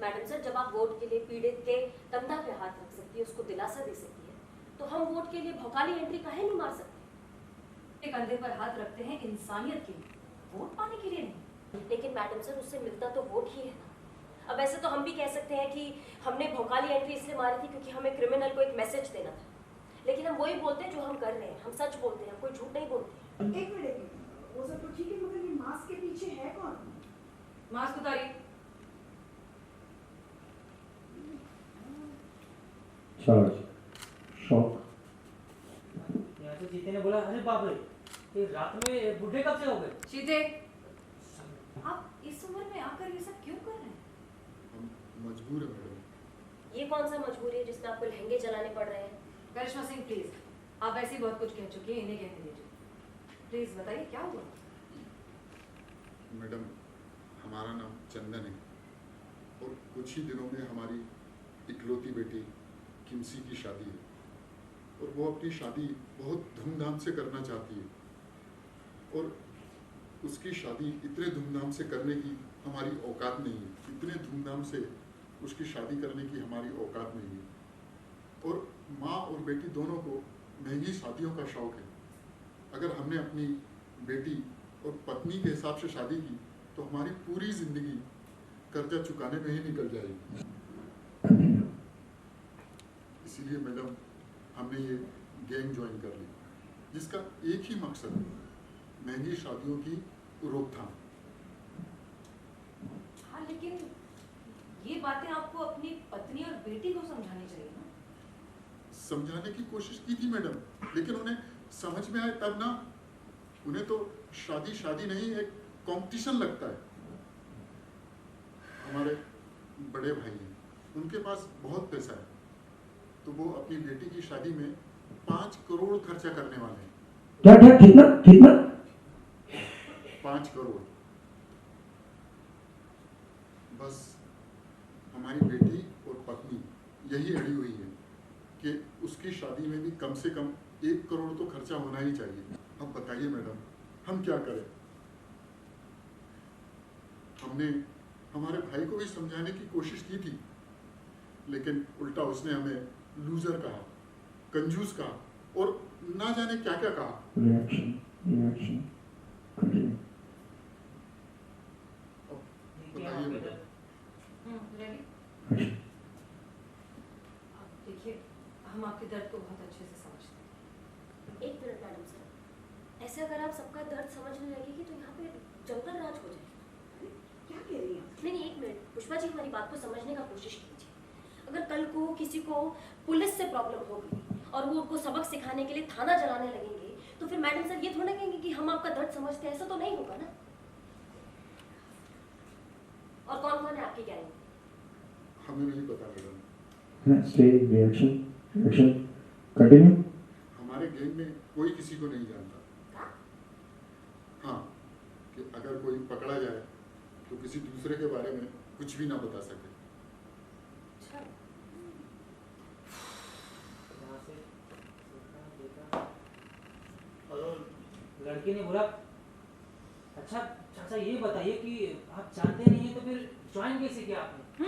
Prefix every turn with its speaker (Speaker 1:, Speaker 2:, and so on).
Speaker 1: Madam sir, जब आप vote के लिए पीड़ित के कंधा पे हाथ रख सकती है, उसको दिलासा दे सकती है, तो हम वोट के लिए भौकाली एंट्री काहे नहीं मार सकते?
Speaker 2: कंधे पर हाथ रखते हैं इंसानियत के लिए, वोट पाने के लिए नहीं।
Speaker 1: लेकिन मैडम सर, उससे मिलता तो वोट ही है ना। अब ऐसे तो हम भी कह सकते हैं कि हमने भौकाली एंट्री इसलिए मारी थी क्योंकि हमें क्रिमिनल को एक मैसेज देना था, लेकिन हम वही बोलते हैं जो हम कर रहे हैं, हम सच बोलते हैं, कोई झूठ नहीं बोलते।
Speaker 3: एक मिनट, वो सब तो ठीक है, मगर ये मास्क के पीछे है कौन?
Speaker 2: मास्क उतारिए।
Speaker 4: शॉक।
Speaker 5: यहाँ से जीते ने बोला, अरे बाप रे, ये रात में बूढ़े कब से हो गए?
Speaker 2: शीते, आप इस उम्र में आकर ये सब क्यों कर रहे हैं?
Speaker 6: हम मजबूर है मैडम।
Speaker 1: ये कौन सा मजबूरी है जिसमें आपको लहंगे जलाने पड़ रहे हैं?
Speaker 2: करिश्मा सिंह प्लीज, आप ऐसे ही बहुत कुछ कह चुकी हैं, इन्हें कहने दीजिए। प्लीज बताइए क्या हुआ?
Speaker 6: मैडम, हमारा नाम चंदन है और कुछ ही दिनों में हमारी इकलौती बेटी किमसी की शादी है और वो अपनी शादी बहुत धूमधाम से करना चाहती है और उसकी शादी इतने धूमधाम से करने की हमारी औकात नहीं है, इतने धूमधाम से उसकी शादी करने की हमारी औकात नहीं है। और माँ और बेटी दोनों को महंगी शादियों का शौक है। अगर हमने अपनी बेटी और पत्नी के हिसाब से शादी की तो हमारी पूरी जिंदगी कर्जा चुकाने में ही निकल जाएगी। इसीलिए मैडम, हमने ये गैंग ज्वाइन कर ली जिसका एक ही मकसद है, महंगी शादियों की रोकथाम।
Speaker 2: हाँ, लेकिन ये बातें आपको अपनी पत्नी और बेटी को समझानी चाहिए ना।
Speaker 6: समझाने की कोशिश की थी मैडम, लेकिन उन्हें समझ में आए तब ना। उन्हें तो शादी शादी नहीं, एक कंपटीशन लगता है। हमारे बड़े भाई हैं, उनके पास बहुत पैसा है, तो वो अपनी बेटी की शादी में 5 करोड़ खर्चा करने वाले हैं।
Speaker 4: क्या क्या कितना कितना?
Speaker 6: 5 करोड़। बस हमारी बेटी और पत्नी यही अड़ी हुई है कि उसकी शादी में भी कम से कम 1 करोड़ तो खर्चा होना ही चाहिए। अब बताइए मैडम, हम क्या करें? हमने हमारे भाई को भी समझाने की कोशिश की थी, लेकिन उल्टा उसने हमें लूजर कहा, कंजूस कहा और ना जाने क्या क्या कहा।
Speaker 4: Reaction continue.
Speaker 6: बताइए मैडम।
Speaker 2: रेडी? आप देखिए, हम आपके दर्द को बहुत अच्छे से समझते हैं।
Speaker 1: एक मिनट मैडम सर, ऐसे अगर आप सबका दर्द समझने लगेगी तो यहाँ पे जंगल राज हो जाएगा।
Speaker 3: क्या कह रही हैं?
Speaker 1: नहीं, एक मिनट पुष्पा जी, हमारी बात को समझने का कोशिश कीजिए। अगर कल को किसी को पुलिस से प्रॉब्लम होगी और वो उनको सबक सिखाने के लिए थाना जलाने लगेंगे, तो फिर मैडम सर ये थोड़ा ना कहेंगे कि हम आपका दर्द समझते हैं। ऐसा तो नहीं होगा ना। और कौन कौन है आपकी गैंग में?
Speaker 6: हमें नहीं पता मैडम।
Speaker 4: Stay reaction continue.
Speaker 6: हमारे गैंग में कोई किसी को नहीं जानता। हाँ, कि अगर कोई पकड़ा जाए तो किसी दूसरे के बारे में कुछ भी ना बता सके।
Speaker 1: अच्छा,
Speaker 5: यहाँ से देखा और लड़की ने बोला, अच्छा चाचा ये बताइए कि आप जानते नहीं हैं तो फिर ज्वाइन कैसे किया आपने?